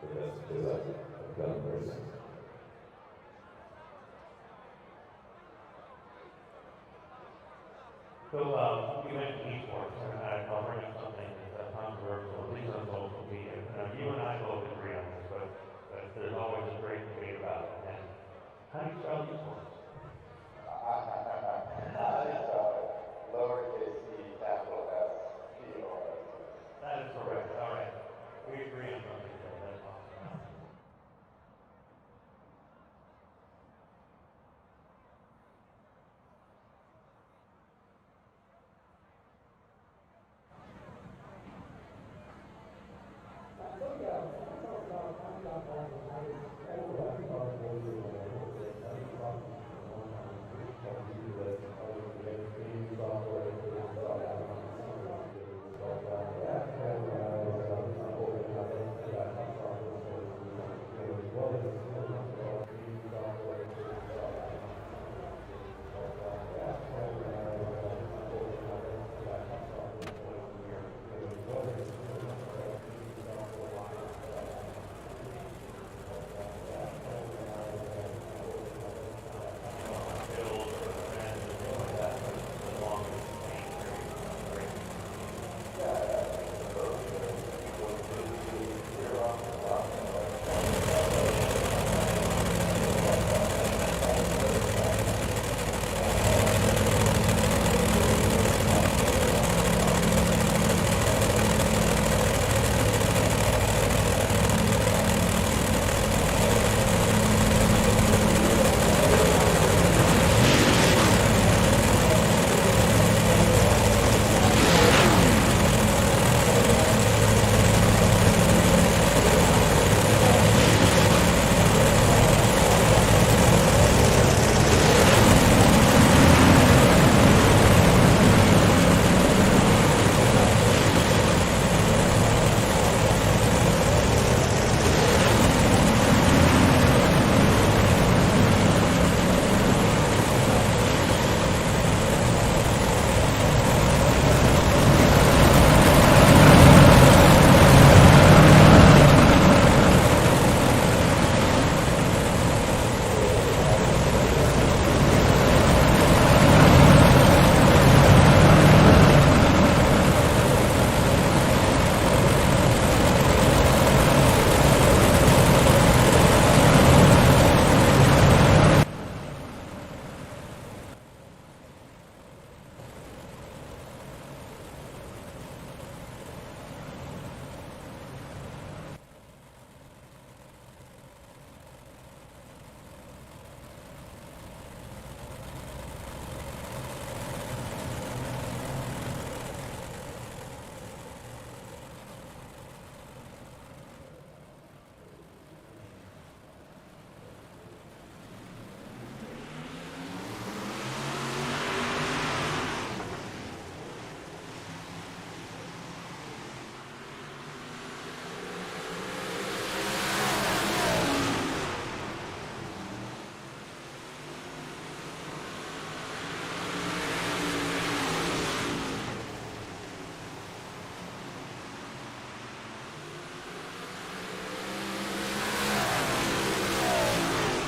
Because I've done racing. So, you mentioned esports, and I'll bring up something that's controversial, at least on social media. You and I both agree on this, but there's always a great debate about it. And how do you spell esports? Lowercase e, capital S, P-O-R-T. That is correct. All right. We agree on something there. That's awesome.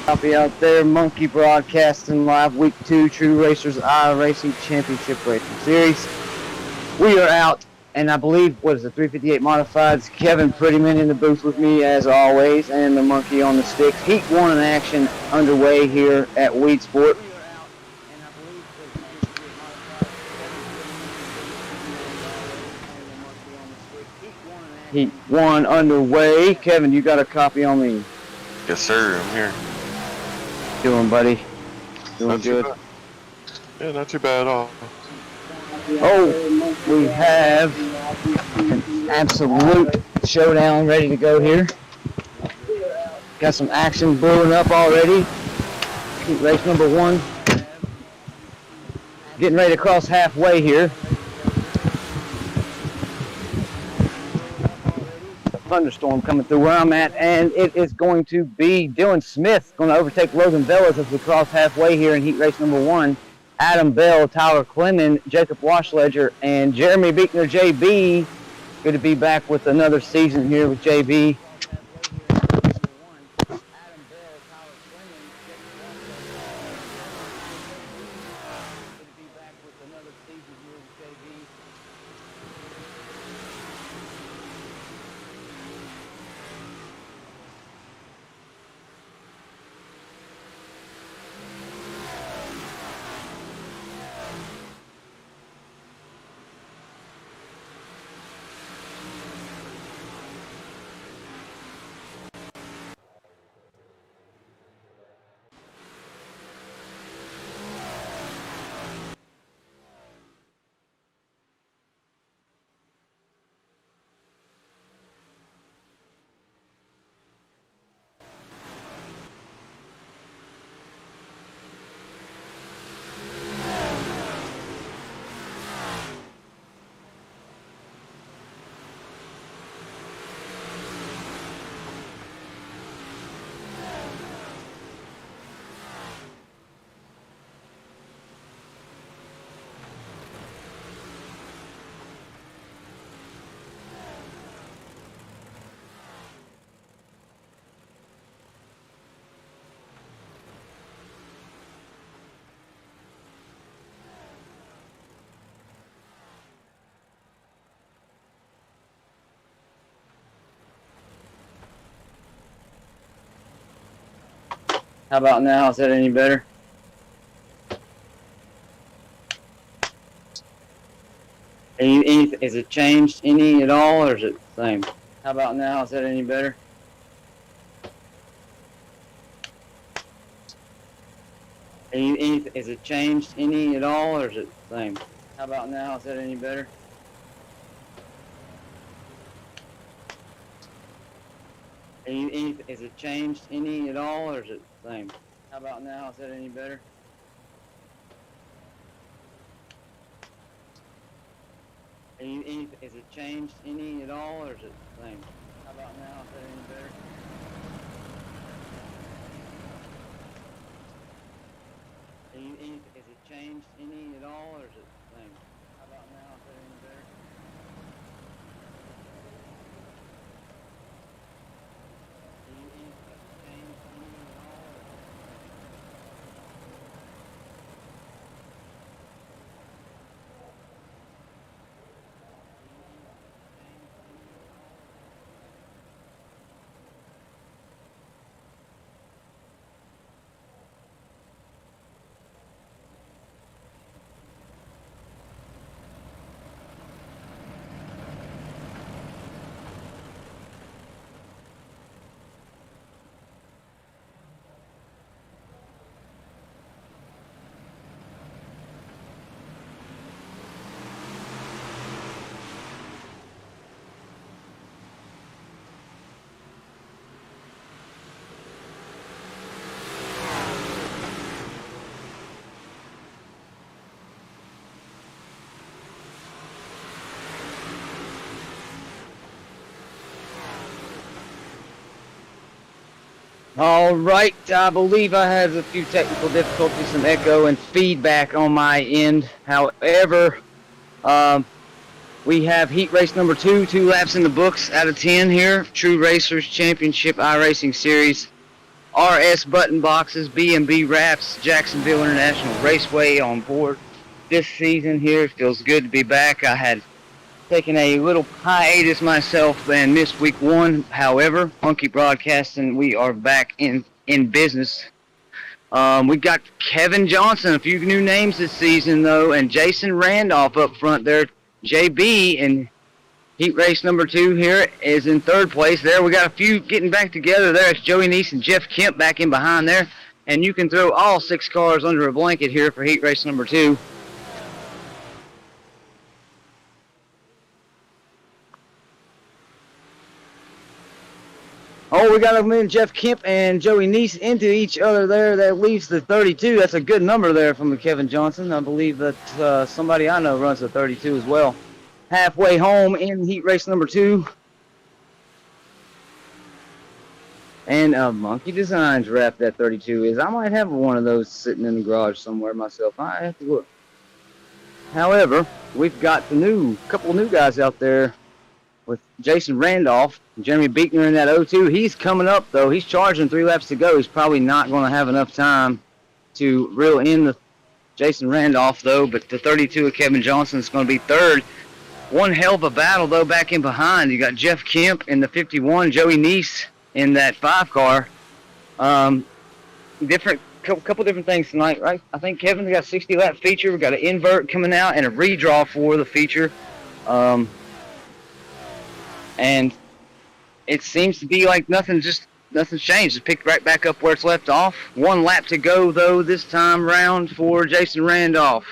Copy out there, Monkey broadcasting live week 2 True Racers iRacing Championship Racing Series. We are out, and I believe, what is it, 358 Modifieds. Kevin Prettyman in the booth with me as always, and the Monkey on the sticks. Heat 1 in action underway here at Weed Sport. Heat 1 underway. Kevin, you got a copy on me? Yes, sir. I'm here. Doing, buddy? Doing Not too good? bad. Yeah, not too bad at all. Oh, we have an absolute showdown ready to go here. Got some action brewing up already. Race number 1. Getting ready to cross halfway here. Thunderstorm coming through where I'm at, and it is going to be Dylan Smith going to overtake Logan Velez as we cross halfway here in heat race number 1. Adam Bell, Tyler Clemens, Jacob Washledger, and Jeremy Beekner JB Good to be back with another season here with JB. How about now? Is that any better? Is it changed any at all, or is it the same? How about now? Is that any better? Is it changed any at all, or is it the same? How about now? Is that any better? Is it changed any at all, or is it the same? How about now? Is that any better? Is it changed any at all, or is it the same? How about now? Is that any better? Is it changed any at all, or is it the same? How about now? Is that any better? All right, I believe I had a few technical difficulties, some echo and feedback on my end. However, we have heat race number 2, 2 laps in the books out of 10 here. True Racers Championship iRacing Series, RS button boxes, B&B wraps, Jacksonville International Raceway on board this season here. Feels good to be back. I had taken a little hiatus myself and missed week 1. However, Monkey Broadcasting, we are back in business. We got Kevin Johnson, a few new names this season though, and Jason Randolph up front there. JB in heat race number 2 here is in 3rd place there. We got a few getting back together there. It's Joey Neese and Jeff Kemp back in behind there. And you can throw all 6 cars under a blanket here for heat race number 2. Oh, we got them in, Jeff Kemp and Joey Neese into each other there. That leaves the 32. That's a good number there from Kevin Johnson. I believe that somebody I know runs the 32 as well. Halfway home in heat race number 2. And Monkey Designs wrap that 32 is. I might have one of those sitting in the garage somewhere myself. I have to look. However, we've got the couple new guys out there with Jason Randolph, Jeremy Beekner in that 0-2. He's coming up, though. He's charging 3 laps to go. He's probably not going to have enough time to reel in the Jason Randolph, though. But the 32 of Kevin Johnson is going to be third. One hell of a battle, though, back in behind. You got Jeff Kemp in the 51, Joey Neese in that 5 car. Couple different things tonight, right? I think Kevin's got a 60-lap feature. We've got an invert coming out and a redraw for the feature. And it seems to be like nothing's changed. It's picked right back up where it's left off. 1 lap to go, though, this time round for Jason Randolph.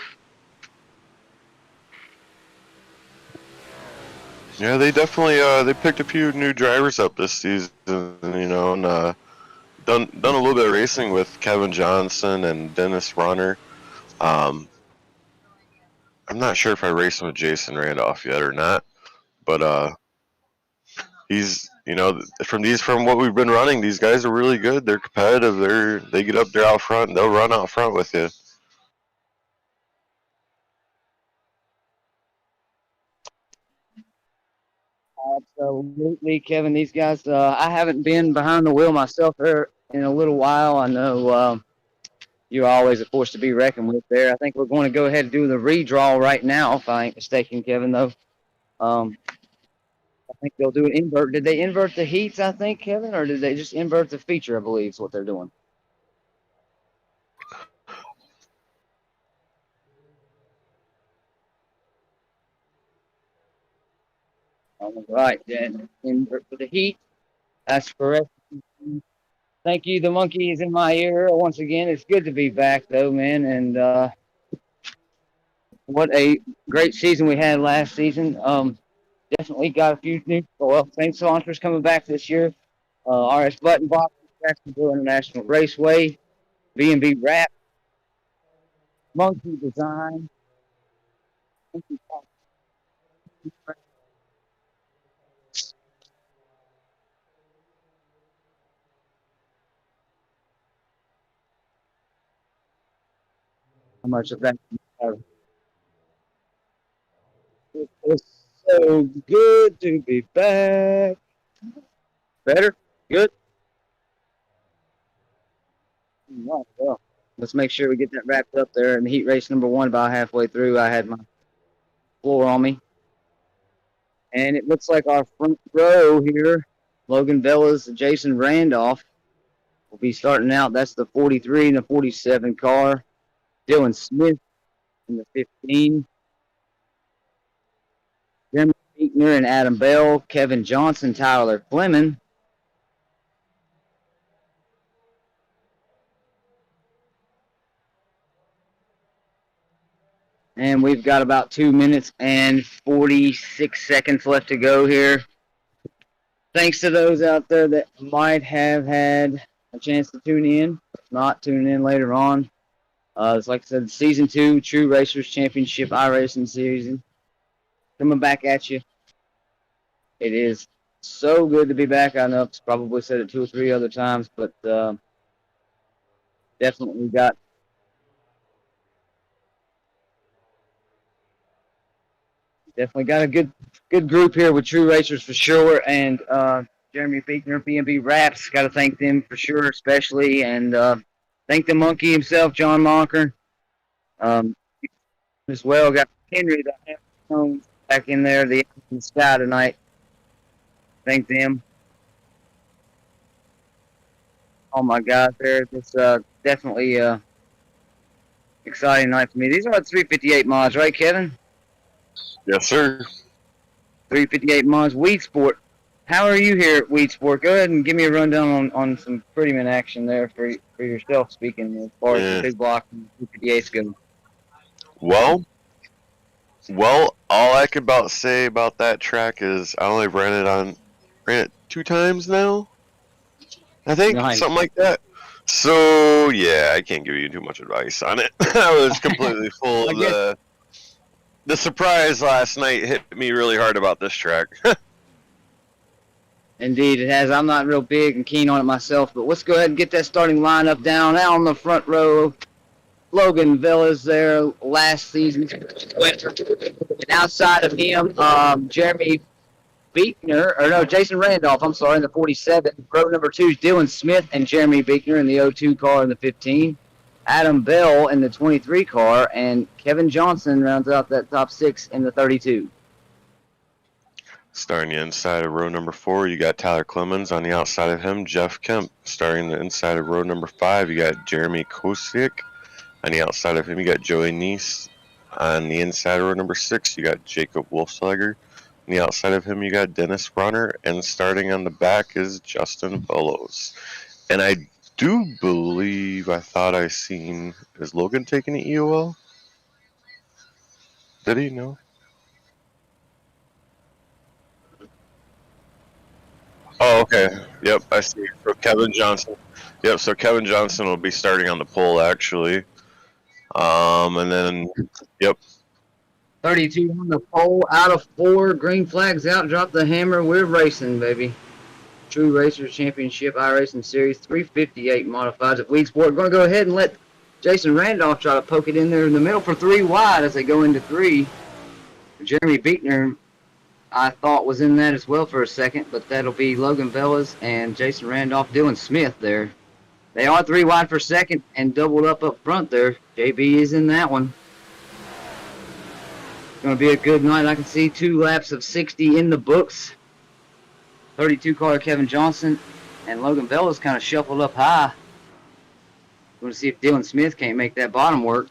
Yeah, they definitely they picked a few new drivers up this season, you know, and done a little bit of racing with Kevin Johnson and Dennis Runner. I'm not sure if I raced with Jason Randolph yet or not, but he's, you know, from what we've been running, these guys are really good. They're competitive. They get up there out front and they'll run out front with you. Absolutely, Kevin. These guys, I haven't been behind the wheel myself there in a little while. I know you're always a force to be reckoned with there. I think we're going to go ahead and do the redraw right now, if I ain't mistaken, Kevin, though. I think they'll do an invert. Did they invert the heats, I think, Kevin, or did they just invert the feature, I believe is what they're doing? All right, then invert for the heat. That's correct. Thank you. The monkey is in my ear once again. It's good to be back, though, man. And what a great season we had last season. Definitely got a few new, same sponsors coming back this year. RS Button Box, Jacksonville International Raceway, B&B Wrap, Monkey Design. How much of that? It's so good to be back. Better? Good? Right, well, let's make sure we get that wrapped up there. In the heat race number 1, about halfway through, I had my floor on me. And it looks like our front row here, Logan Velas and Jason Randolph, will be starting out. That's the 43 and the 47 car. Dylan Smith in the 15. Jeremy Beekner and Adam Bell. Kevin Johnson, Tyler Fleming. And we've got about 2 minutes and 46 seconds left to go here. Thanks to those out there that might have had a chance to tune in. If not, tune in later on. It's like I said, Season 2, True Racers Championship iRacing season. Coming back at you. It is so good to be back. I know I've probably said it 2 or 3 other times, but definitely got a good group here with True Racers for sure, and Jeremy Beekner, B&B Wraps. Got to thank them for sure, especially, and thank the monkey himself, John Monkern, as well. Got Henry the back in there, the sky tonight. Thank them. Oh my God, it's definitely exciting night for me. These are the 358 mods, right, Kevin? Yes, sir. 358 mods, Weed Sport. How are you here at Weed Sport? Go ahead and give me a rundown on some Prettyman action there for yourself, speaking as far as the big block and 358s go. Well, all I could say about that track is I only ran it 2 times now. I think something like that. So yeah, I can't give you too much advice on it. I was completely full of the surprise last night hit me really hard about this track. Indeed, it has. I'm not real big and keen on it myself, but let's go ahead and get that starting lineup down. Out on the front row, Logan Velas there last season. And outside of him, Jeremy Jason Randolph, I'm sorry, in the 47. Row number 2 is Dylan Smith and Jeremy Beekner in the 02 car in the 15. Adam Bell in the 23 car, and Kevin Johnson rounds out that top 6 in the 32. Starting the inside of row number 4, you got Tyler Clemens. On the outside of him, Jeff Kemp. Starting the inside of row number 5, you got Jeremy Kosiak. On the outside of him, you got Joey Neese. On the inside of row number 6, you got Jacob Wolfslager. On the outside of him, you got Dennis Bronner. And starting on the back is Justin Bellows. And I do believe I thought I seen, is Logan taking the EOL? Did he? No. Oh, okay. Yep, I see. So Kevin Johnson. Yep, so Kevin Johnson will be starting on the pole, actually. And then, yep. 32 on the pole, out of 4. Green flags out, drop the hammer. We're racing, baby. True Racers Championship iRacing Series 358 modifieds at Weed Sport. We're going to go ahead and let Jason Randolph try to poke it in there in the middle for 3 wide as they go into 3. Jeremy Beekner, I thought, was in that as well for a second, but that'll be Logan Velez and Jason Randolph, Dylan Smith there. They are 3 wide for second and doubled up front there. JB is in that one. It's going to be a good night. I can see 2 laps of 60 in the books. 32 car Kevin Johnson and Logan Velez kind of shuffled up high. Going to see if Dylan Smith can't make that bottom work.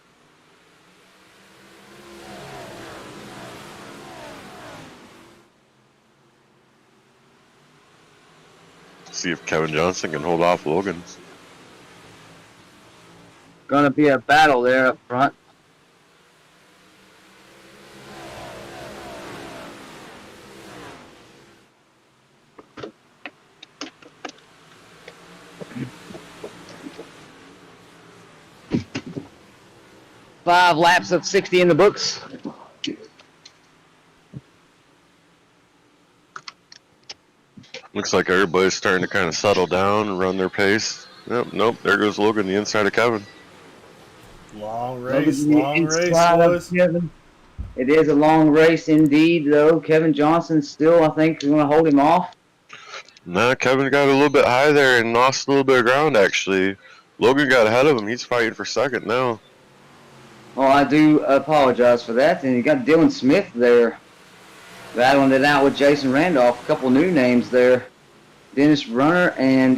See if Kevin Johnson can hold off Logan. Going to be a battle there up front. Five laps of 60 in the books. Looks like everybody's starting to kind of settle down and run their pace. Yep, nope, there goes Logan, the inside of Kevin. Long race, boys. It is a long race indeed, though. Kevin Johnson still, I think, is going to hold him off. Nah, Kevin got a little bit high there and lost a little bit of ground, actually. Logan got ahead of him. He's fighting for second now. Well, I do apologize for that. And you got Dylan Smith there battling it out with Jason Randolph. A couple new names there. Dennis Runner and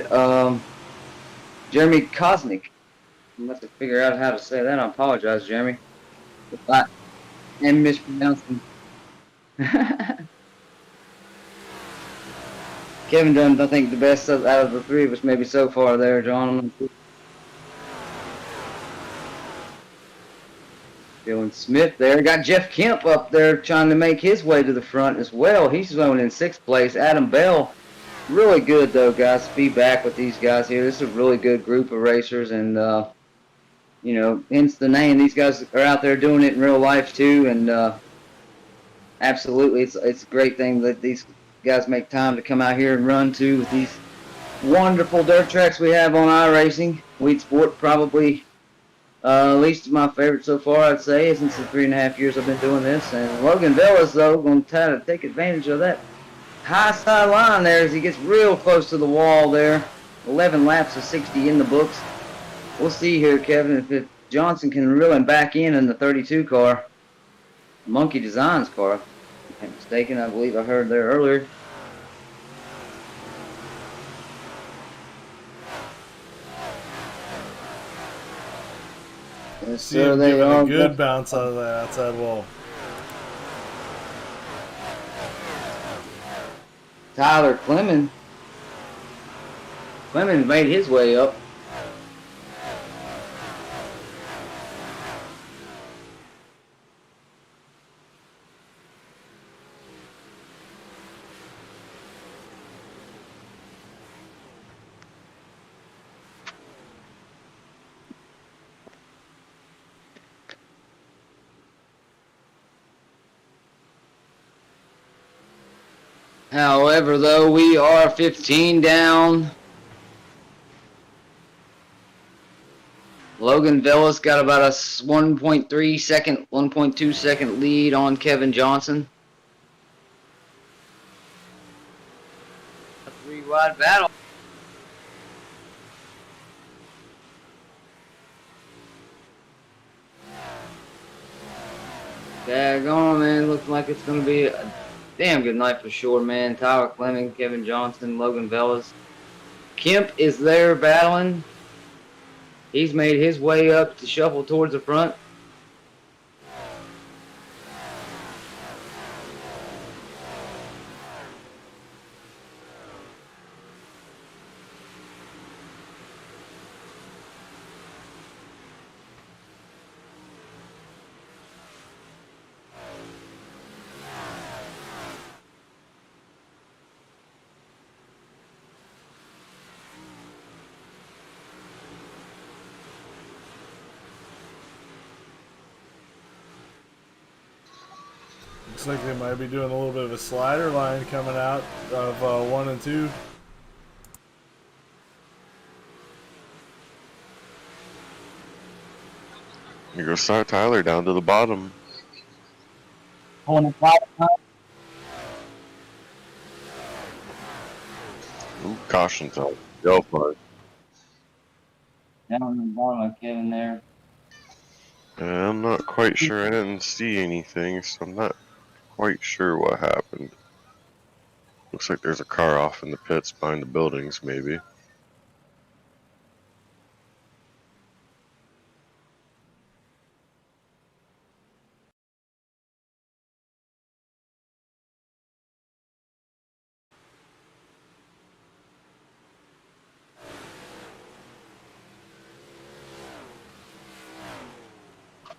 Jeremy Kosnick. I'm going to have to figure out how to say that. I apologize, Jeremy. If I am mispronouncing. Kevin done, I think, the best out of the 3 of us maybe so far there, John. Dylan Smith there. Got Jeff Kemp up there trying to make his way to the front as well. He's zoned in 6th place. Adam Bell, really good, though, guys, to be back with these guys here. This is a really good group of racers, and, you know, hence the name. These guys are out there doing it in real life, too, and absolutely, it's a great thing that these guys make time to come out here and run, too, with these wonderful dirt tracks we have on iRacing. Weed Sport probably... at least my favorite so far, I'd say, since the 3.5 years I've been doing this. And Logan Velez, though, going to try to take advantage of that high side line there as he gets real close to the wall there. 11 laps of 60 in the books. We'll see here, Kevin, if Johnson can reel him back in the 32 car. Monkey Designs car. If I'm not mistaken, I believe I heard there earlier. Yes, See him giving a good bounce out of that outside wall. Tyler Clemens made his way up. However, though, we are 15 down. Logan Velez got about a 1.3 second, 1.2 second lead on Kevin Johnson. wide battle. Daggone, man. Looks like it's going to be a damn good night for sure, man. Tyler Clemming, Kevin Johnson, Logan Velez. Kemp is there battling. He's made his way up to shuffle towards the front. Looks like they might be doing a little bit of a slider line coming out of 1 and 2. Here goes Tyler down to the bottom. Pulling the flight. Ooh, caution zone. Go for it. Down on the bottom of Kevin there. I'm not quite sure. I didn't see anything, so I'm not quite sure what happened. Looks like there's a car off in the pits behind the buildings, maybe.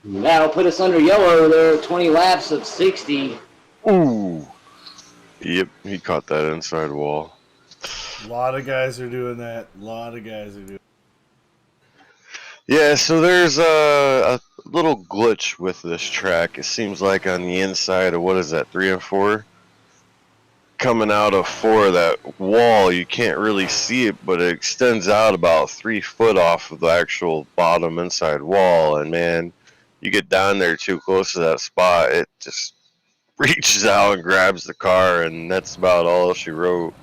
That'll put us under yellow there, 20 laps of 60. Ooh. Yep, he caught that inside wall. A lot of guys are doing that. A lot of guys are doing. Yeah, so there's a little glitch with this track. It seems like on the inside of, what is that, 3 and 4? Coming out of 4, that wall, you can't really see it, but it extends out about 3 foot off of the actual bottom inside wall. And man, you get down there too close to that spot, it just reaches out and grabs the car, and that's about all she wrote.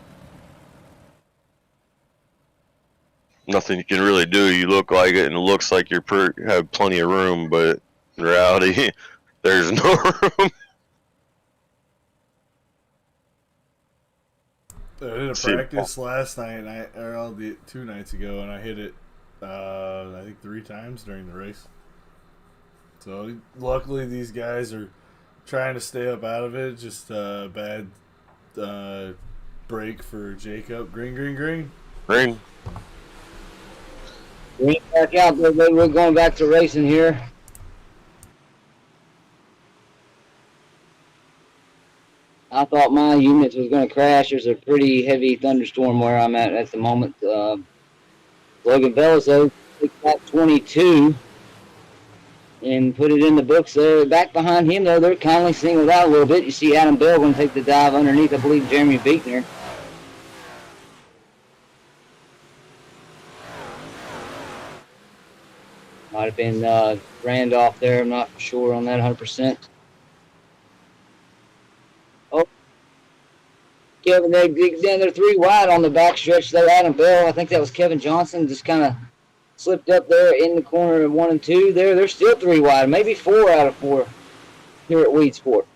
Nothing you can really do. You look like it, and it looks like you have plenty of room, but in reality, there's no room. I did a practice last night, or 2 nights ago, and I hit it, I think 3 times during the race. So luckily, these guys are trying to stay up out of it. Just a bad break for Jacob. Green. Green. Green back out there, baby. We're going back to racing here. I thought my unit was going to crash. There's a pretty heavy thunderstorm where I'm at the moment. Logan Velez, though, took back 22 and put it in the books there. Back behind him, though, they're kindly singled out a little bit. You see Adam Bell going to take the dive underneath, I believe, Jeremy Beekner. Might have been Randolph there. I'm not sure on that 100%. Oh, Kevin, they dig down there 3 wide on the back stretch there. Adam Bell, I think that was Kevin Johnson, just kind of slipped up there in the corner of 1 and 2. They're still 3 wide, maybe 4 out of 4 here at Weedsport.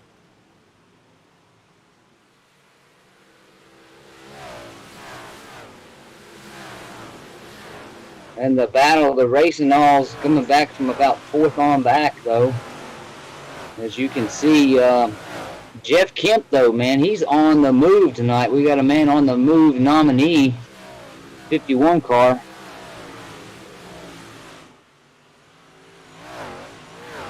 And the battle, the racing all's coming back from about 4th on back, though. As you can see, Jeff Kemp, though, man, he's on the move tonight. We got a man on the move nominee, 51 car.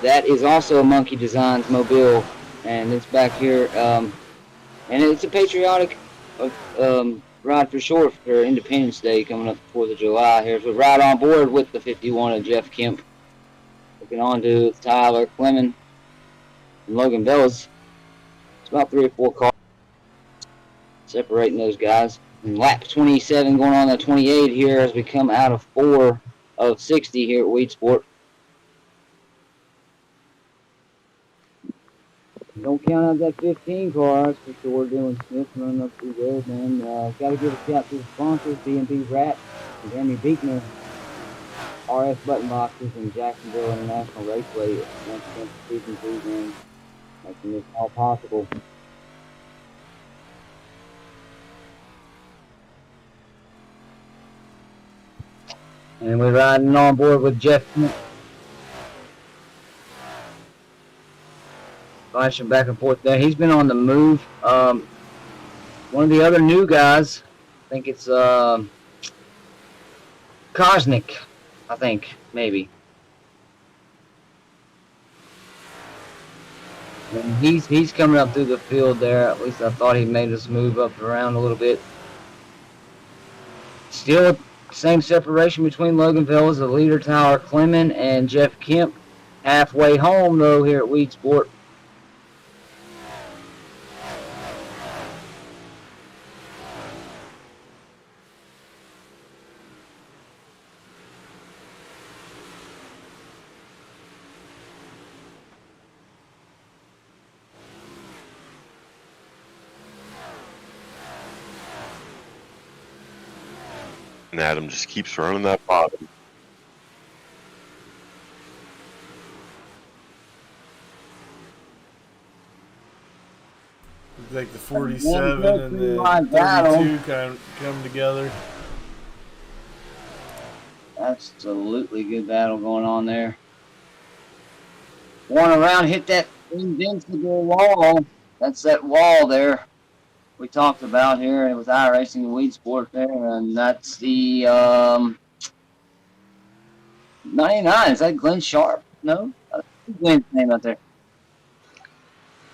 That is also a Monkey Designs mobile, and it's back here. And it's a patriotic ride for sure for Independence Day coming up 4th of July here. So right on board with the 51 of Jeff Kemp. Looking on to Tyler Clemming and Logan Velez. It's about 3 or 4 cars separating those guys. And lap 27 going on to 28 here as we come out of 4 of 60 here at Weedsport. Don't count out that 15 car, that's for sure. Dylan Smith running up through there, man. Got to give a shout to the sponsors, B&B Wrap, and Jeremy Beekner, RS Button Boxes, and Jacksonville International Raceway. Once again, for season 3, man, making this all possible. And we're riding on board with Jeff Smith. Flashing back and forth there. He's been on the move. One of the other new guys, I think it's Kosnick, I think, maybe. And he's coming up through the field there. At least I thought he made us move up around a little bit. Still same separation between Logan Fellas, the leader Tyler Clement, and Jeff Kemp. Halfway home though here at Weed Sport. And Adam just keeps running that bottom. Like the 47 and the 32 come together. Absolutely good battle going on there. One around, hit that invincible wall. That's that wall there we talked about here. It was iRacing the Weed Sport there, and that's the 99. Is that Glenn Sharp? No? Glenn's name out there.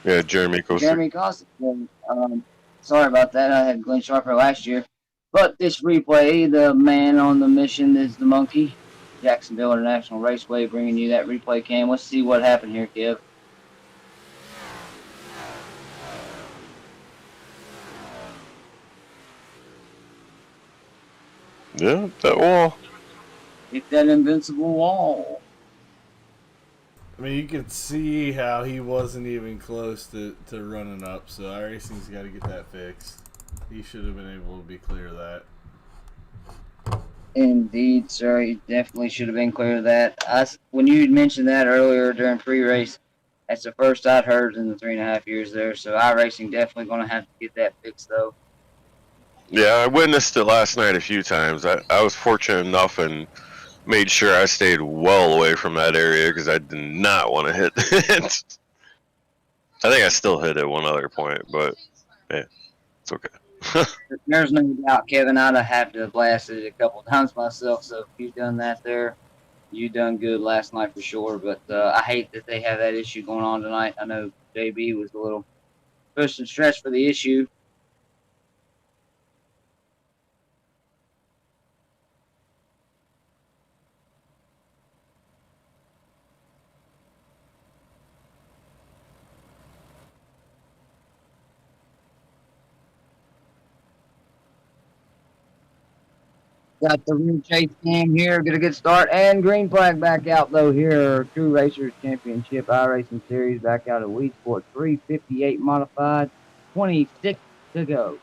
Yeah, Jeremy Costa. Jeremy Costa. Sorry about that. I had Glenn Sharper last year. But this replay, the man on the mission is the monkey. Jacksonville International Raceway bringing you that replay cam. Let's see what happened here, Kev. Yeah, that wall. Hit that invincible wall. I mean, you can see how he wasn't even close to running up, so iRacing's got to get that fixed. He should have been able to be clear of that. Indeed, sir. He definitely should have been clear of that. When you mentioned that earlier during pre-race, that's the first I'd heard in the 3.5 years there. So iRacing definitely going to have to get that fixed, though. Yeah, I witnessed it last night a few times. I was fortunate enough and made sure I stayed well away from that area because I did not want to hit it. I think I still hit it one other point, but yeah, it's okay. There's no doubt, Kevin, I'd have had to blast it a couple times myself. So if you've done that there, you done good last night for sure. But I hate that they have that issue going on tonight. I know JB was a little pushed and stretched for the issue. Got the room chase cam here. Get a good start. And green flag back out, though, here. True Racers Championship iRacing Series back out at Weed Sport 358 modified. 26 to go.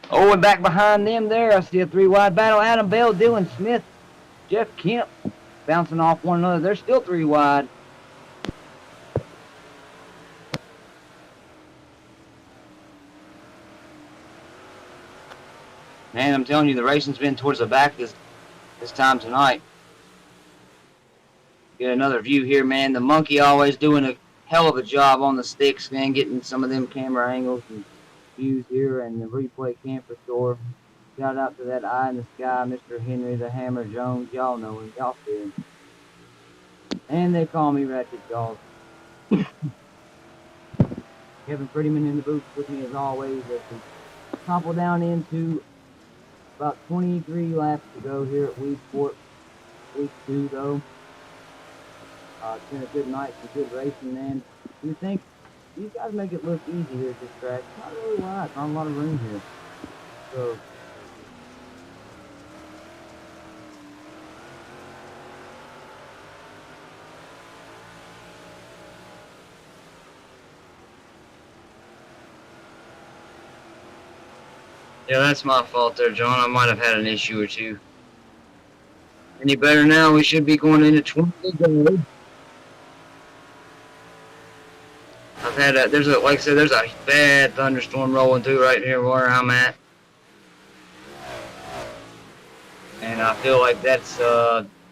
Oh, and back behind them there, I see a 3-wide battle. Adam Bell, Dylan Smith, Jeff Kemp bouncing off one another. They're still 3 wide. Man, I'm telling you, the racing's been towards the back this time tonight. Get another view here, man. The monkey always doing a hell of a job on the sticks, man, getting some of them camera angles and views here and the replay cam for sure. Shout out to that eye in the sky, Mr. Henry the Hammer Jones. Y'all know him. Y'all see him. And they call me Ratchet Jaws. Kevin Prettyman in the booth with me as always. As we topple down into about 23 laps to go here at Weed Sport. Week 2, though. It's been a good night, some good racing, man. You think these guys make it look easy here at this track? It's not really wide. Not a lot of room here. So, Yeah, that's my fault there, John. I might have had an issue or two. Any better now? We should be going into 20 to go. I've had a, there's a, like I said, there's a bad thunderstorm rolling through right here where I'm at. And I feel like that's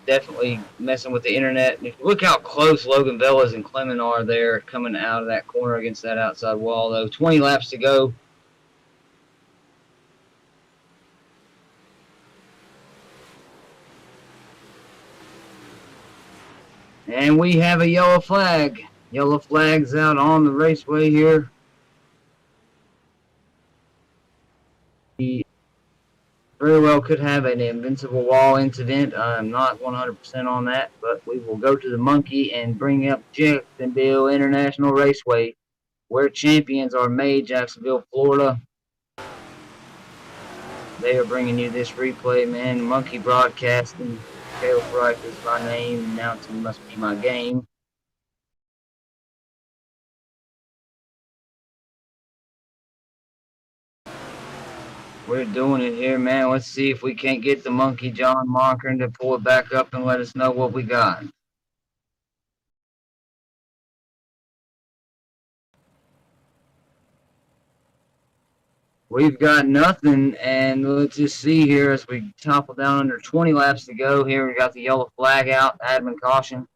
definitely messing with the internet. And if you look how close Logan Villas and Clement are there coming out of that corner against that outside wall, though. 20 laps to go. And we have a yellow flag. Yellow flag's out on the raceway here. He very well could have an invincible wall incident. I'm not 100% on that, but we will go to the monkey and bring up Jacksonville International Raceway, where champions are made, Jacksonville, Florida. They are bringing you this replay, man. Monkey Broadcasting. Caleb Wright is my name. Announcing must be my game. We're doing it here, man. Let's see if we can't get the monkey John Monkern to pull it back up and let us know what we got. We've got nothing, and let's just see here as we topple down under 20 laps to go. Here we got the yellow flag out, admin caution.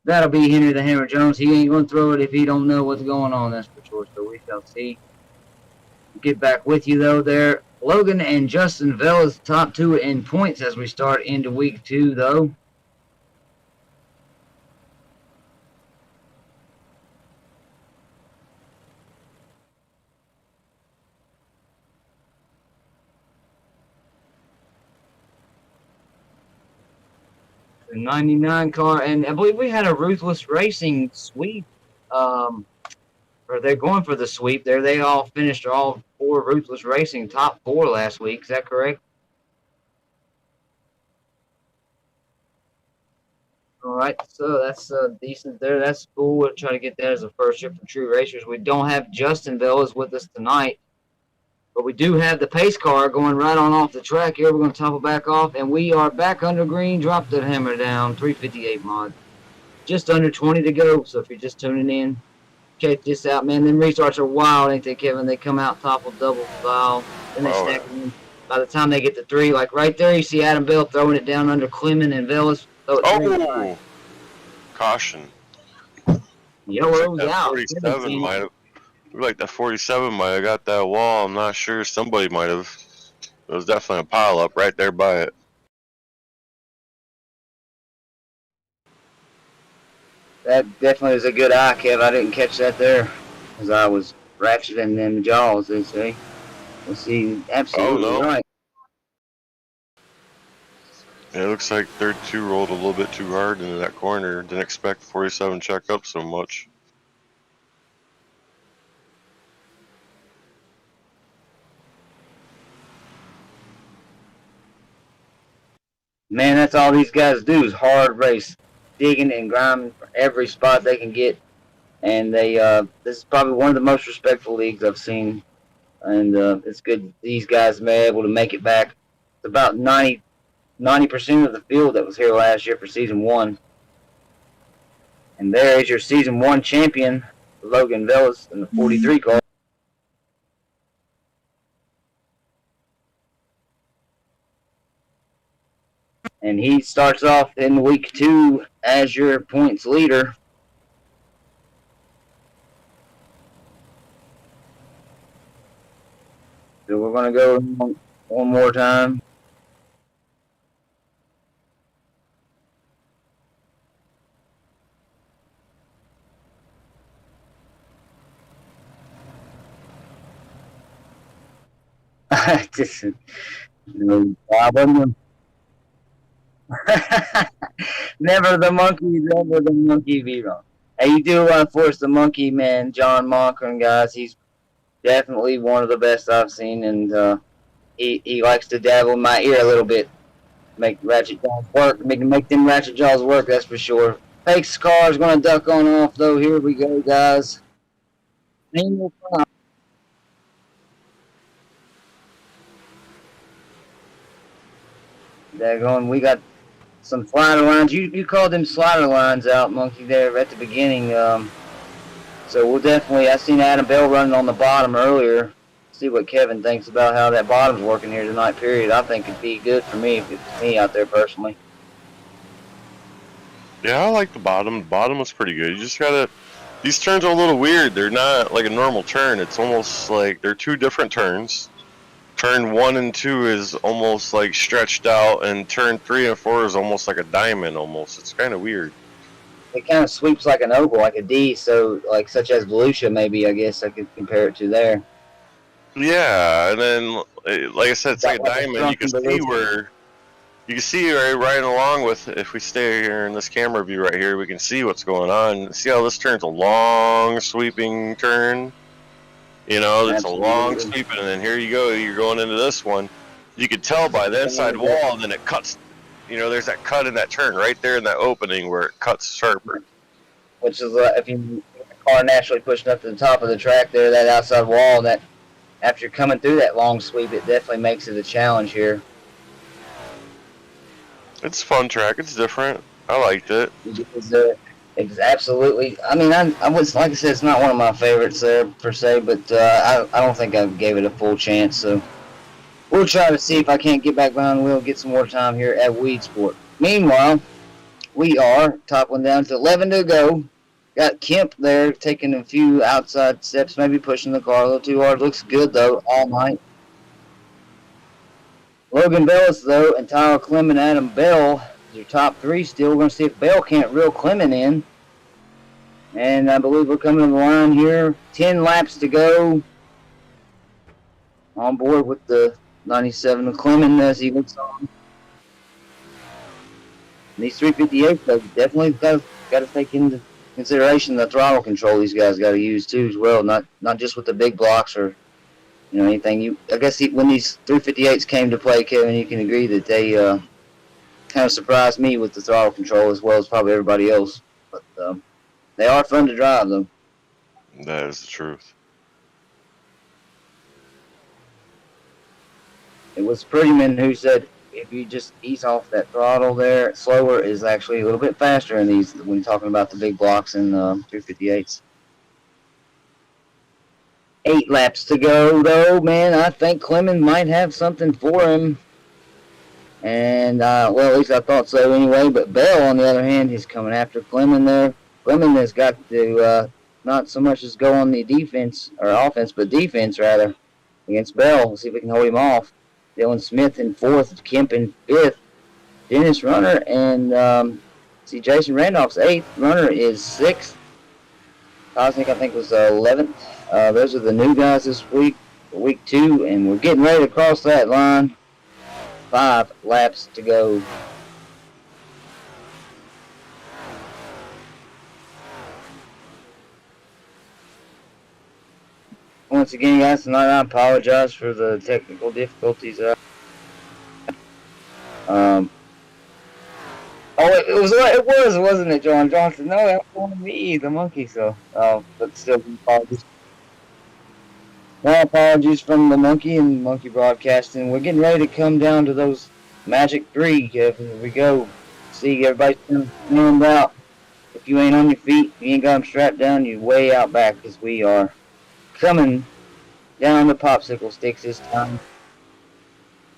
That'll be Henry the Hammer Jones. He ain't going to throw it if he don't know what's going on, that's for sure, so we shall see. Get back with you, though, there. Logan and Justin Velas, top two in points as we start into week 2, though. The 99 car, and I believe we had a Ruthless Racing sweep, or they're going for the sweep there. They all finished all 4 Ruthless Racing top 4 last week. Is that correct? All right, so that's decent there. That's cool. We'll try to get that as a first year for True Racers. We don't have Justin Villas with us tonight, but we do have the pace car going right on off the track here. We're going to topple back off, and we are back under green. Drop the hammer down, 358 mod. Just under 20 to go, so if you're just tuning in, check this out, man. Them restarts are wild, ain't they, Kevin? They come out topple double style, then they stack them in. By the time they get to 3, like right there, you see Adam Bell throwing it down under Clement and Villas. Oh, caution. Yellow's That out. 47 might have. Like that 47 might have got that wall. I'm not sure. Somebody might have. It was definitely a pile up right there by it. That definitely is a good eye, Kev. I didn't catch that there as I was ratcheting them jaws, they say. Let's see. Absolutely Oh, no. right. It looks like third 2 rolled a little bit too hard into that corner. Didn't expect 47 check up so much. Man, that's all these guys do is hard race, digging and grinding for every spot they can get. And they, this is probably one of the most respectful leagues I've seen. And it's good these guys may be able to make it back. It's about 90% of the field that was here last year for season 1. And there is your season 1 champion, Logan Villas, in the 43 car. And he starts off in week 2 as your points leader. So we're going to go one more time. Just, no problem. Never the monkey be wrong. Hey, you do want to force the monkey, man, John Monkern, guys. He's definitely one of the best I've seen, and he likes to dabble in my ear a little bit. Make ratchet jaws work, make them ratchet jaws work, that's for sure. Fake car's gonna duck on off though. Here we go, guys. Daggone, we got some slider lines. You called them slider lines out, Monkey, there at the beginning. So we'll definitely. I seen Adam Bell running on the bottom earlier. See what Kevin thinks about how that bottom's working here tonight. Period. I think it'd be good for me if it's me out there personally. Yeah, I like the bottom. The bottom was pretty good. You just gotta. These turns are a little weird. They're not like a normal turn. It's almost like they're two different turns. Turn 1 and 2 is almost like stretched out, and turn 3 and 4 is almost like a diamond. Almost, it's kind of weird. It kind of sweeps like an oval, like a D. So, like such as Volusia, maybe I guess I could compare it to there. Yeah, and then like I said, it's like a diamond. You can see where you can see right along with. If we stay here in this camera view right here, we can see what's going on. See how this turn's a long sweeping turn. You know, it's Absolutely. a long sweeping, and then here you go. You're going into this one. You can tell by the inside wall, and then it cuts. You know, there's that cut in that turn right there in that opening where it cuts sharper. Which is if you car naturally pushing up to the top of the track there, that outside wall, that after you're coming through that long sweep, it definitely makes it a challenge here. It's a fun track. It's different. I liked it. It's absolutely. I mean, I was like I said, it's not one of my favorites there per se, but I don't think I gave it a full chance. So we'll try to see if I can't get back behind the wheel and get some more time here at Weedsport. Meanwhile, we are top one down to 11 to go. Got Kemp there taking a few outside steps, maybe pushing the car a little too hard. Looks good though all night. Logan Bellis though, and Tyler Clement, Adam Bell. Your top three still. We're going to see if Bell can't reel Clement in. And I believe we're coming to the line here. 10 laps to go. On board with the 97 of Clement as he looks on. These 358s though, definitely got to take into consideration the throttle control these guys got to use too as well. Not just with the big blocks or anything. I guess when these 358s came to play, Kevin, you can agree that they kind of surprised me with the throttle control as well as probably everybody else. But they are fun to drive, though. That is the truth. It was Prettyman who said if you just ease off that throttle there, slower is actually a little bit faster in these when talking about the big blocks and 358s. 8 laps to go, though, man. I think Clement might have something for him. And, well, at least I thought so anyway. But Bell, on the other hand, is coming after Clement there. Clement has got to not so much as go on the defense, or offense, but defense, rather, against Bell. We'll see if we can hold him off. Dylan Smith in 4th, Kemp in 5th. Dennis Runner and, Jason Randolph's 8th. Runner is 6th. Cosnick, I think, was 11th. Those are the new guys this week, for week 2, and we're getting ready to cross that line. 5 laps to go. Once again, guys, tonight I apologize for the technical difficulties. It wasn't it, John Johnson? No, that wasn't me, the monkey. So, but still, apologies. Well, apologies from the monkey and monkey broadcasting. We're getting ready to come down to those magic 3. Here we go. See, everybody's stand out. If you ain't on your feet, you ain't got them strapped down, you're way out back because we are coming down the popsicle sticks this time.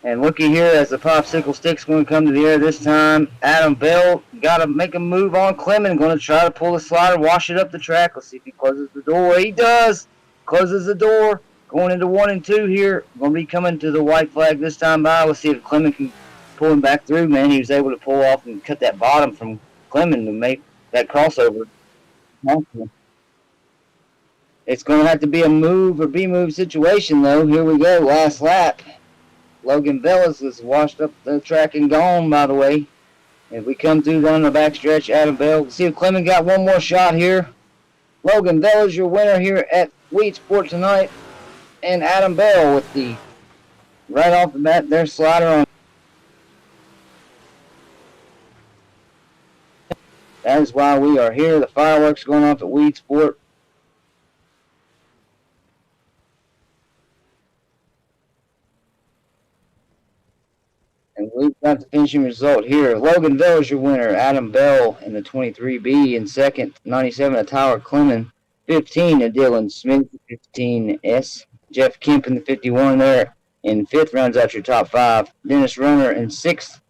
And looky here as the popsicle stick's going to come to the air this time. Adam Bell got to make a move on Clement. Going to try to pull the slider, wash it up the track. Let's see if he closes the door. He does. Closes the door. Going into 1 and 2 here. Going to be coming to the white flag this time by. Let's see if Clement can pull him back through, man. He was able to pull off and cut that bottom from Clement to make that crossover. It's going to have to be a move or be-move situation, though. Here we go. Last lap. Logan Bellis is washed up the track and gone, by the way. If we come through down the backstretch, Adam Bell. Let's see if Clement got one more shot here. Logan Bellis, your winner here at Weedsport tonight. And Adam Bell with the right off the bat their slider on. That is why we are here. The fireworks going off at Weedsport. And we've got Got the finishing result here. Logan Bell is your winner. Adam Bell in the 23B in second. 97 of Tyler Clemens. 15 of Dylan Smith. 15S. Jeff Kemp in the 51 there. In fifth rounds out your top five. Dennis Runner in sixth.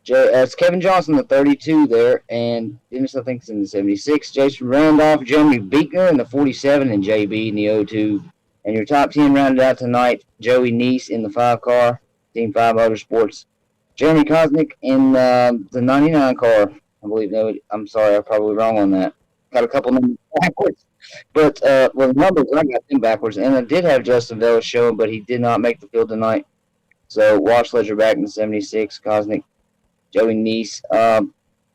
It's Kevin Johnson, the 32 there, and Dennis, I think, is in the 76. Jason Randolph, Jeremy Beekner in the 47, and JB in the 02. And your top 10 rounded out tonight, Joey Neese in the 5 car, Team 5 Motorsports. Jeremy Kosnick in the 99 car, I believe. No, I'm sorry, I'm probably wrong on that. Got a couple numbers backwards. But, well, the numbers, I got them backwards. And I did have Justin Vela showing, but he did not make the field tonight. So, Wash Ledger back in the 76, Kosnick. Joey Neese.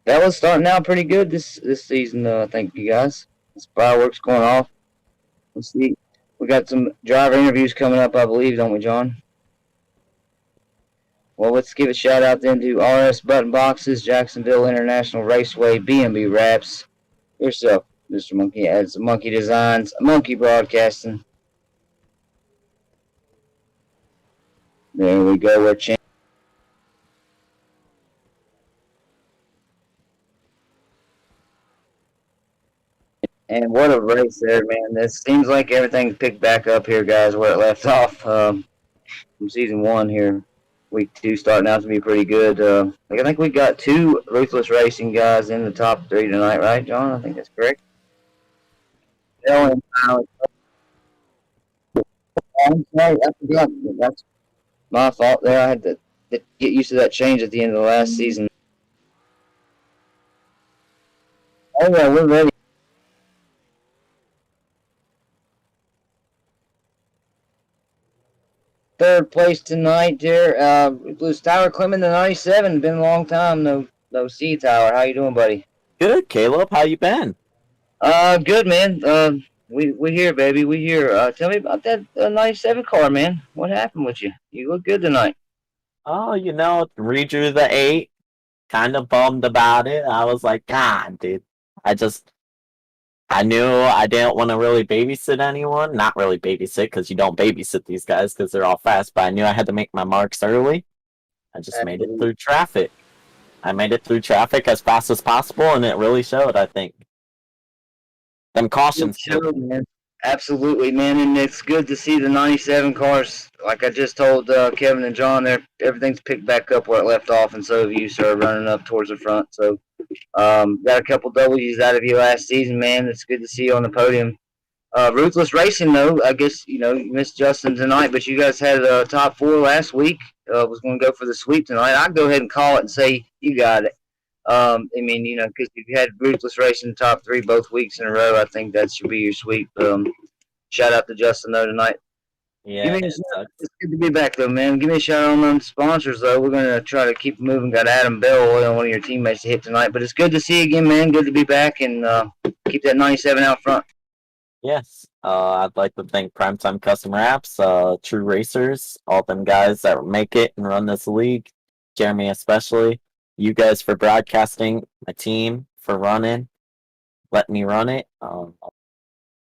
Bella's starting out pretty good this season, thank you guys. This fireworks going off. Let's see. We got some driver interviews coming up, I believe, don't we, John? Well, let's give a shout out then to RS Button Boxes, Jacksonville International Raceway, B&B Wraps. Yourself, Mr. Monkey. Adds Monkey Designs, Monkey Broadcasting. There we go. We're And what a race there, man. This seems like everything's picked back up here, guys, where it left off from season 1 here. Week 2 starting out to be pretty good. I think we got 2 Ruthless Racing guys in the top 3 tonight, right, John? I think that's correct. I'm sorry, I forgot. That's my fault there. I had to get used to that change at the end of the last season. Oh, yeah, we're ready. Third place tonight there. Blues Tyler Clemens, the 97. Been a long time. No see, Tyler. How you doing, buddy? Good, Caleb. How you been? Good, man. We here, baby. We here. Tell me about that 97 car, man. What happened with you? You look good tonight. Oh, redrew the 8. Kind of bummed about it. I was like, God, dude. I knew I didn't want to really babysit anyone. Not really babysit, because you don't babysit these guys because they're all fast, but I knew I had to make my marks early. I just made it through traffic. I made it through traffic as fast as possible, and it really showed, I think. Them cautions. Showed, man. Absolutely, man, and it's good to see the 97 cars. Like I just told Kevin and John, everything's picked back up where it left off, and so have you, sir, running up towards the front. So, got a couple W's out of you last season, man. It's good to see you on the podium. Ruthless Racing, though, I guess, you missed Justin tonight, but you guys had a top 4 last week. Was going to go for the sweep tonight. I'd go ahead and call it and say you got it. Because if you had Ruthless Racing top 3 both weeks in a row, I think that should be your sweep. Shout out to Justin, though, tonight. Yeah, It's good to be back, though, man. Give me a shout out on them sponsors, though. We're going to try to keep moving. Got Adam Bell, one of your teammates, to hit tonight. But it's good to see you again, man. Good to be back and keep that 97 out front. Yes. I'd like to thank Primetime Custom Wraps, True Racers, all them guys that make it and run this league. Jeremy especially. You guys for broadcasting. My team for running. Letting me run it.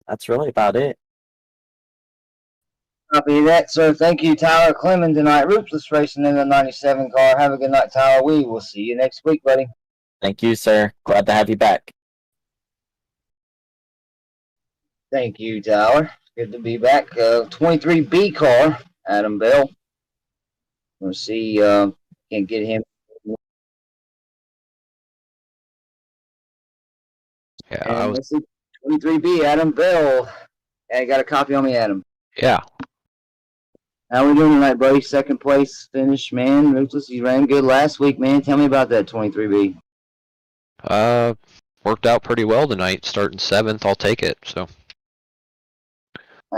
That's really about it. Copy of that, sir. Thank you, Tyler Clemens, tonight. Ruthless Racing in the 97 car. Have a good night, Tyler. We will see you next week, buddy. Thank you, sir. Glad to have you back. Thank you, Tyler. Good to be back. 23B car, Adam Bell. We'll see. Can't get him. Yeah, Let's see. 23B, Adam Bell. I got a copy on me, Adam. Yeah. How we doing tonight, buddy? Second place finish, man. Ruthless, you ran good last week, man. Tell me about that 23B. Worked out pretty well tonight. Starting 7th, I'll take it. So.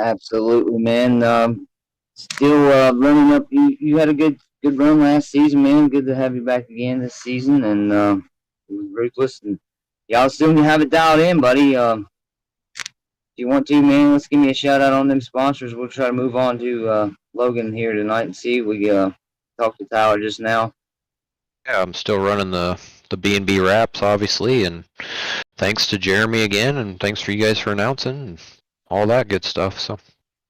Absolutely, man. Still running up. You had a good run last season, man. Good to have you back again this season, and it was Ruthless, and y'all still have it dialed in, buddy. If you want to, man, let's give me a shout out on them sponsors. We'll try to move on to Logan here tonight and see. We talked to Tyler just now. Yeah, I'm still running the B&B Wraps, obviously, and thanks to Jeremy again, and thanks for you guys for announcing and all that good stuff. So.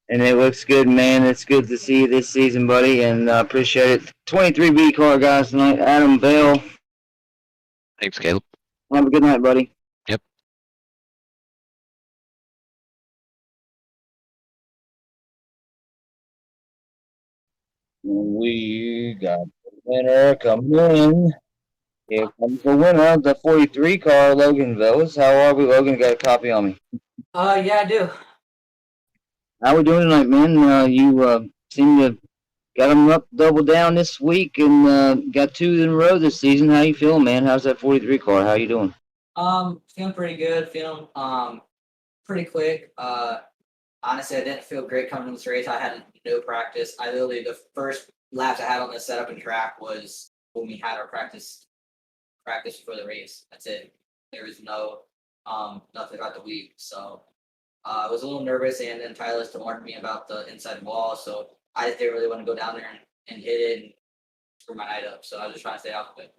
And it looks good, man. It's good to see you this season, buddy, and I appreciate it. 23B car guys tonight. Adam Bell. Thanks, Caleb. Have a good night, buddy. Yep. We got the winner coming in. Here comes the winner of the 43 car, Logan Villas. How are we, Logan? Got a copy on me. Yeah, I do. How we doing tonight, man? You seem to got them up double down this week and got 2 in a row this season. How you feeling, man? How's that 43 car? How you doing? Feeling pretty good. Feeling pretty quick. Honestly, I didn't feel great coming to this race. I had no practice. I literally the first laps I had on the setup and track was when we had our practice before the race. That's it. There was no nothing about the week. So I was a little nervous, and then Tyler still warned me about the inside wall. So I just didn't really want to go down there and hit it and screw my night up. So I was just trying to stay out of it.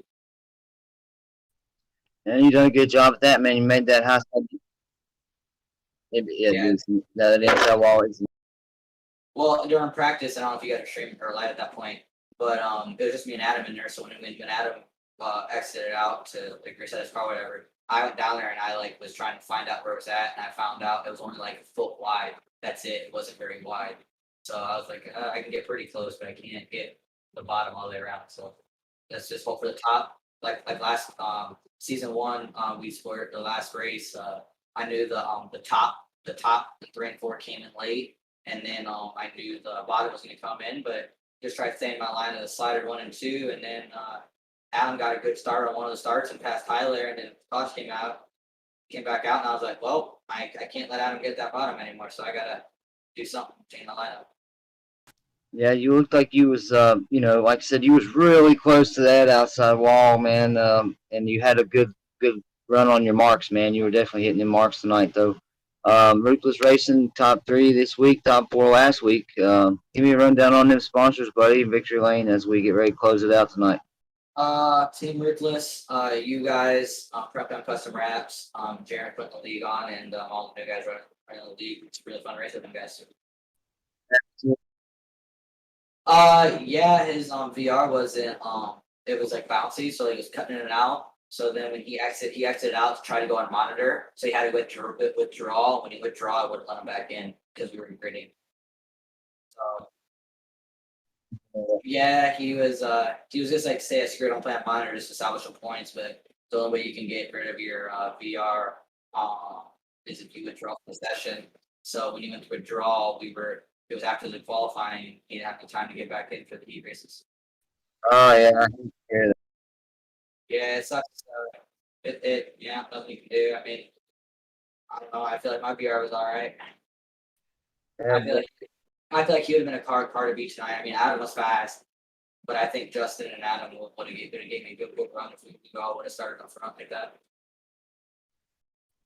And you done a good job at that, man. You made that high side. Yeah. That inside wall is. Well, during practice, I don't know if you guys are streaming or live at that point, but it was just me and Adam in there. So when Adam exited out to like reset his car, or whatever, I went down there and I like was trying to find out where it was at, and I found out it was only like a foot wide. That's it. It wasn't very wide. So I was like, I can get pretty close, but I can't get the bottom all the way around. So let's just hope for the top. Like last season 1, we scored the last race. I knew the top, the 3 and 4 came in late, and then I knew the bottom was going to come in, but just tried to stay in my line of the slider 1 and 2, and then Adam got a good start on one of the starts and passed Tyler, and then Tosh came back out, and I was like, well, I can't let Adam get that bottom anymore, so I gotta do something, change my lineup. Yeah, you looked like you was, like I said, you was really close to that outside wall, man, and you had a good run on your marks, man. You were definitely hitting your marks tonight, though. Ruthless Racing, top 3 this week, top 4 last week. Give me a rundown on them sponsors, buddy, Victory Lane, as we get ready to close it out tonight. Team Ruthless, you guys, Prep on Custom Wraps, Jared putting the league on, and all the new guys running the league. It's a really fun race with them guys. Yeah, his VR wasn't it was like bouncy, so he was cutting in and out. So then when he exited out to try to go on monitor, so he had to withdraw. When he withdrew, I wouldn't let him back in because we were gritting. So yeah, he was just like, say, screw it, I'm playing monitor just to salvage some points, but the only way you can get rid of your VR is if you withdraw from the session. So when he went to withdraw, it was after the qualifying, he didn't have the time to get back in for the heat races. Oh, yeah, I can hear that. Yeah, it sucks. Yeah, nothing you can do. I mean, I don't know. I feel like my VR was all right. I feel like he would have been a car to beat tonight. I mean, Adam was fast, but I think Justin and Adam would have gave me a good run if we all would have started up front like that.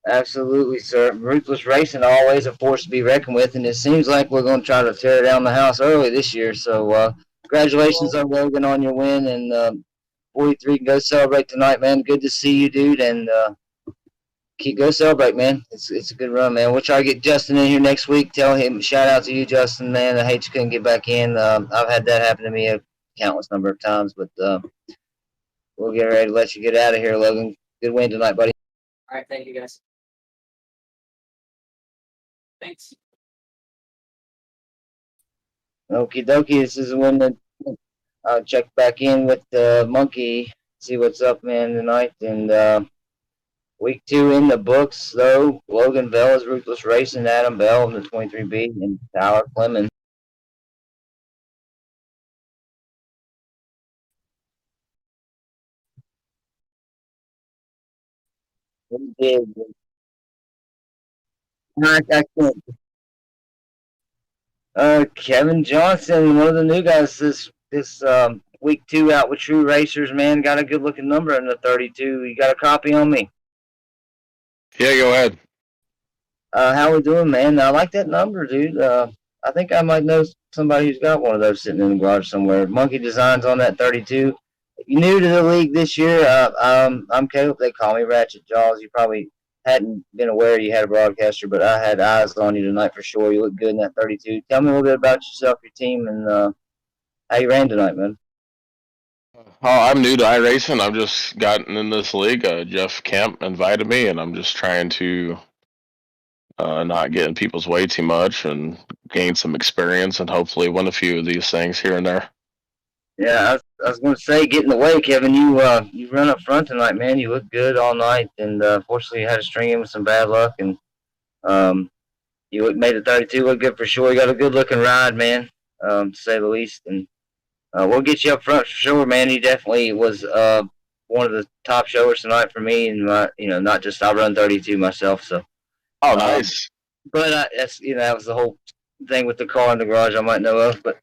Absolutely, sir. Ruthless Racing, always a force to be reckoned with, and it seems like we're going to try to tear down the house early this year. So, congratulations on Logan on your win, and 43 can go celebrate tonight, man. Good to see you, dude, and go celebrate, man. It's a good run, man. We'll try to get Justin in here next week. Tell him, shout out to you, Justin, man. I hate you couldn't get back in. I've had that happen to me a countless number of times, but we'll get ready to let you get out of here, Logan. Good win tonight, buddy. All right, thank you, guys. Thanks. Okie dokie. This is the one that I'll check back in with Monkey, see what's up, man, tonight. And week 2 in the books, though. Logan Bell is Ruthless Racing, Adam Bell in the 23B, and Tyler Clemens. We did. I can't. Kevin Johnson, one of the new guys this week 2 out with True Racers, man, got a good looking number in the 32. You got a copy on me? Yeah, go ahead. How we doing, man? I like that number, dude. I think I might know somebody who's got one of those sitting in the garage somewhere. Monkey Designs on that 32. If you're new to the league this year, I'm Caleb. They call me Ratchet Jaws. You probably hadn't been aware you had a broadcaster, but I had eyes on you tonight for sure. You look good in that 32. Tell me a little bit about yourself, your team, and how you ran tonight, man. Oh, I'm new to iRacing. I've just gotten in this league. Jeff Kemp invited me, and I'm just trying to not get in people's way too much and gain some experience and hopefully win a few of these things here and there. Yeah, I was going to say, get in the way, Kevin. You run up front tonight, man. You look good all night, and fortunately, you had to string in with some bad luck, and made the 32 look good for sure. You got a good looking ride, man, to say the least, and we'll get you up front for sure, man. He definitely was one of the top showers tonight for me, and not just I run 32 myself, so. Oh, nice. But that's that was the whole thing with the car in the garage I might know of. But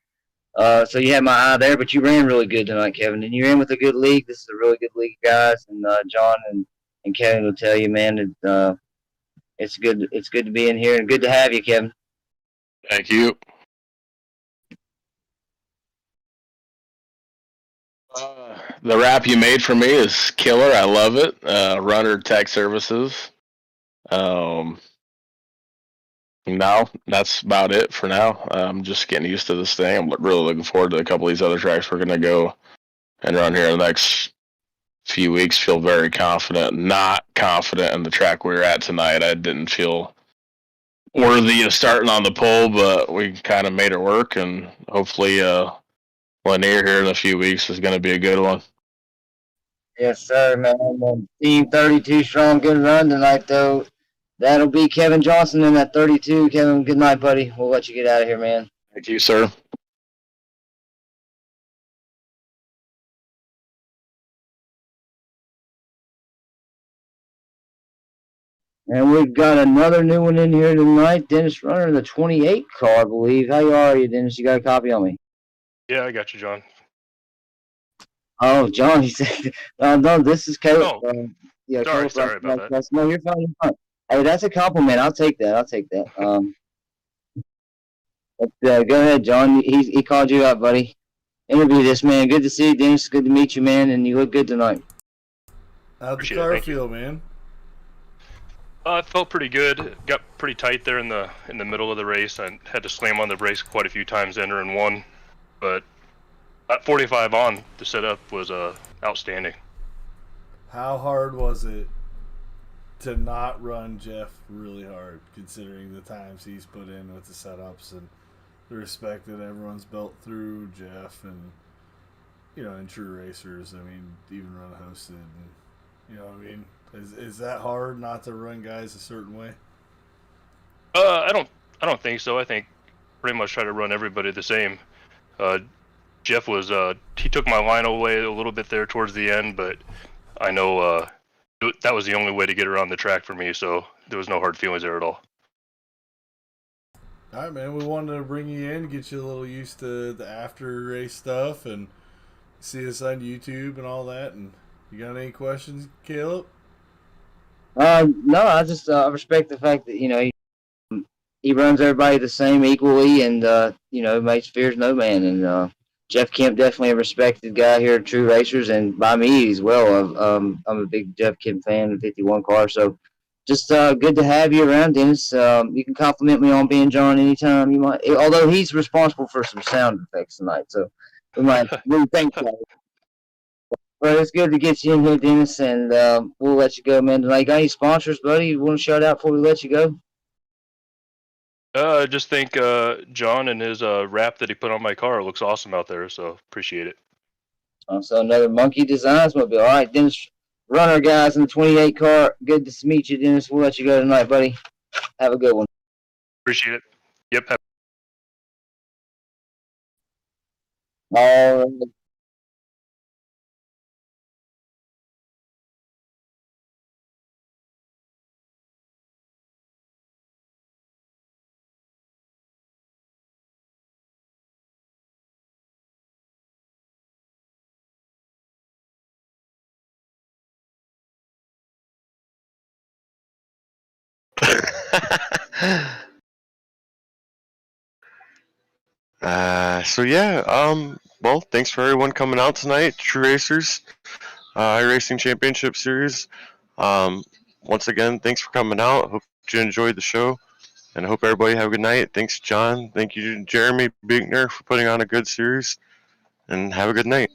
so you had my eye there, but you ran really good tonight, Kevin, and you ran with a good league. This is a really good league, guys, and John and Kevin will tell you, man, it's good. It's good to be in here and good to have you, Kevin. Thank you. The wrap you made for me is killer. I love it. Runner Tech Services. No, that's about it for now. I'm just getting used to this thing. I'm really looking forward to a couple of these other tracks we're going to go and run here in the next few weeks. Feel very confident. Not confident in the track we were at tonight. I didn't feel worthy of starting on the pole, but we kind of made it work, and hopefully Lanier here in a few weeks is going to be a good one. Yes, sir, man. Team 32 strong, good run tonight, though. That'll be Kevin Johnson in that 32. Kevin, good night, buddy. We'll let you get out of here, man. Thank you, sir. And we've got another new one in here tonight. Dennis Runner, the 28 car, I believe. How are you, Dennis? You got a copy on me? Yeah, I got you, John. Oh, John, he said, no, this is Caleb. Oh, yeah, sorry about that. No, you're fine. You're fine. Hey, that's a compliment. I'll take that. Go ahead, John. He called you out, buddy. Interview this man. Good to see you, Dennis. Good to meet you, man. And you look good tonight. How'd the car feel, man? It felt pretty good. Got pretty tight there in the middle of the race. I had to slam on the brakes quite a few times entering one, but at 45 on, the setup was outstanding. How hard was it to not run Jeff really hard, considering the times he's put in with the setups and the respect that everyone's built through Jeff and, in true racers, I mean, even run hosted and, what I mean? Is that hard not to run guys a certain way? I don't think so. I think pretty much try to run everybody the same. Jeff was he took my line away a little bit there towards the end, but I know that was the only way to get around the track for me, so there was no hard feelings there at all. All right, man. We wanted to bring you in, get you a little used to the after race stuff, and see us on YouTube and all that. And you got any questions, Caleb? No, I just respect the fact that he runs everybody the same equally, and makes fears no man. And Jeff Kemp definitely a respected guy here at True Racers, and by me as well. I'm a big Jeff Kemp fan of 51 car, so just good to have you around, Dennis. You can compliment me on being John anytime you might. Although he's responsible for some sound effects tonight, so we might thank you. But it's good to get you in here, Dennis, and we'll let you go, man. Tonight, got any sponsors, buddy? You want to shout out before we let you go? I just think John and his wrap that he put on my car looks awesome out there, so appreciate it. So another Monkey Designs mobile. All right, Dennis Runner, guys, in the 28 car. Good to meet you, Dennis. We'll let you go tonight, buddy. Have a good one. Appreciate it. Yep. All right. Well, thanks for everyone coming out tonight. True Racers, iRacing Championship Series. once again, thanks for coming out. Hope you enjoyed the show, and I hope everybody have a good night. Thanks, John. Thank you, Jeremy Binkner, for putting on a good series, and have a good night.